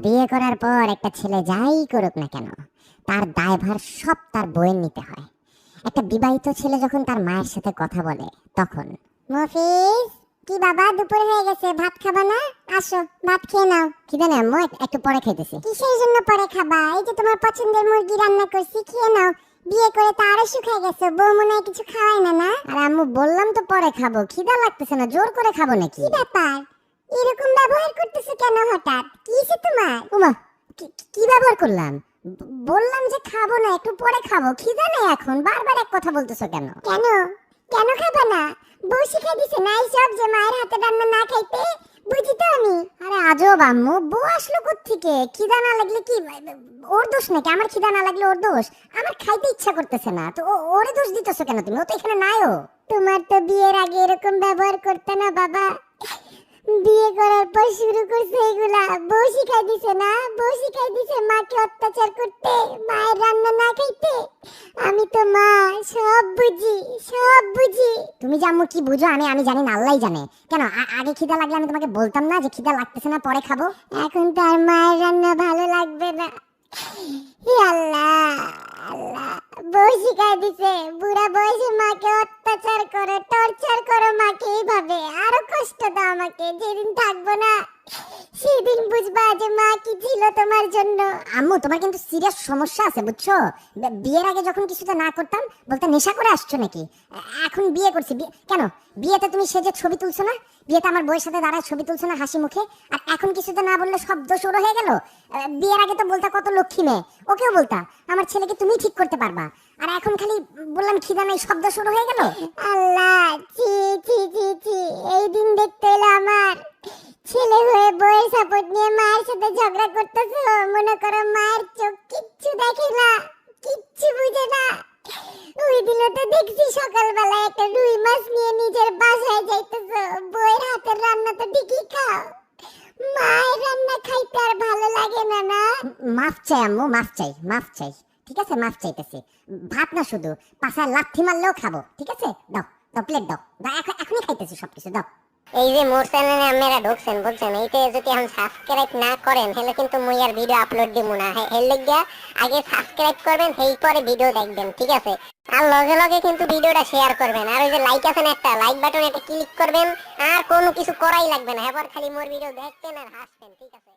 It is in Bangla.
বিয়ে করার পর একটা ছেলে যাই করুক না কেন, তার দায়ভার সব তার বউয়ের নিতে হয়। একটা বিবাহিত ছেলে যখন তার মায়ের সাথে কথা বলে তখন, মফিজ, কি বাবা, দুপুর হয়ে গেছে, ভাত খাবা না? আসো, ভাত খেয়ে নাও। খিদে নেই আম্মু, একটু পরে খাইতেছি। কিসের জন্য পরে খাবা? এই যে তোমার পছন্দের মুরগি রান্না করছি, খেয়ে নাও। বিয়ে করে তো আরো শুকায় গেছে, বউ মনে হয় কিছু খাওয়ায় না না? আর আম্মু, বললাম তো পরে খাবো, খিদা লাগতেছে না, জোর করে খাবো নাকি? কি ব্যাপার, এরকম ব্যবহার করতেছো কেন হঠাৎ? কি হইছে তোমার? ওমা, কি ব্যবহার করলাম? বললাম যে খাবো না, একটু পরে খাবো, খিদা নেই এখন, বারবার এক কথা বলতেছো কেন? কেন কেন খাবা না? বউ শিখাই দিছে না এইসব, যে মায়ের হাতে রান্না না খাইতে? বুঝি তো আমি। আরে আজব আম্মু, বউ আসলো কোত্থেকে? খিদা না লাগলে কি ওর দোষ নাকি? আমার খিদা না লাগলে ওর দোষ? আমার খাইতে ইচ্ছা করতেছে না তো ওরে দোষ দিতেছো কেন তুমি? ও তো এখানে নাইও। তোমার তো বিয়ের আগে এরকম ব্যবহার করতে না বাবা, বিয়ে করার পর শুরু করছে এগুলা। বউ শিখাই দিছে না? বউ শিখাই দিছে মাকে অত্যাচার করতে, মায়ের রান্না না খাইতে। আমি তো মা, সব বুঝি, সব বুঝি। তুমি যে আম্মু কি বুঝো আমি জানি না, আল্লাহই জানে। কেন আগে খিদা লাগলে আমি তোমাকে বলতাম না যে খিদা লাগতেছে না, পরে খাবো? এখন তো আর মায়ের রান্না ভালো লাগবে না। হে আল্লাহ, আল্লাহ, বউ শিখাই দিছে বুড়া বয়সে মাকে অত্যাচার করো, টর্চার করো মাকে এইভাবে, আরো কষ্ট দাও আমাকে। যেদিন থাকবো না সেদিন বুঝবা যে মা কি ছিল তোমার জন্য। আম্মু, তোমার কিন্তু সিরিয়াস সমস্যা আছে বুঝছো? বিয়ের আগে যখন কিছুতে না করতাম বলতে নেশা করে আসছো নাকি? এখন বিয়ে করছি, কেন বিয়েতে তুমি সেজে ছবি তুলছো না? বিয়েতে আমার বউয়ের সাথে দাঁড়ায় ছবি তুলছো না হাসি মুখে? আর এখন কিছুতে না বললে শব্দ শুরু হয়ে গেল। বিয়ের আগে তো বলতা কত লক্ষ্মী মেয়ে, ওকেও বলতা আমার ছেলেকে তুমি ঠিক করতে পারবা। আর এখন খালি বললাম খিদা নাই, শব্দ শুরু হয়ে গেল। আল্লাহ, ছি ছি ছি ছি, এই দিন দেখতে এলো আমার। ছেলে হয়ে বউয়ের সাপোর্ট নিয়ে মায়ের সাথে ঝগড়া করতেছো। মনে করো মায়ের চোখ কিচ্ছু দেখে না, কিচ্ছু বুঝে না। ওই দিনও তো দেখছি সকালবেলা একটা রুই মাছ নিয়ে নিজের বাসায় যাইতেছো। বউয়ের হাতের রান্না তো ঠিকই খাও, মায়ের রান্না খাইতে আর ভালো লাগে না না? মাফ চাই আম্মু, মাফ চাই, মাফ চাই। ঠিক আছে, মাফ চাইতেছি। ভাত না শুধু, পাছায় লাথি মারলেও খাবো। ঠিক আছে, দাও দাও, প্লেট দাও, এখনই খাইতেছি সবকিছু, দাও। এই যে মোর চ্যানেলে আপনারা ঢুকছেন বুঝছেন, এইতে যদি এখন সাবস্ক্রাইব না করেন তাহলে কিন্তু মুই আর ভিডিও আপলোড দিব না। এর লাগিয়া আগে সাবস্ক্রাইব করবেন, সেই পরে ভিডিও দেখবেন, ঠিক আছে? আর লগে লগে কিন্তু ভিডিওটা শেয়ার করবেন। আর ওই যে লাইক আছে না, একটা লাইক বাটন, এটা ক্লিক করবেন। আর কোনো কিছু করাই লাগবে না, এবার খালি মোর ভিডিও দেখবেন আর হাসবেন, ঠিক আছে?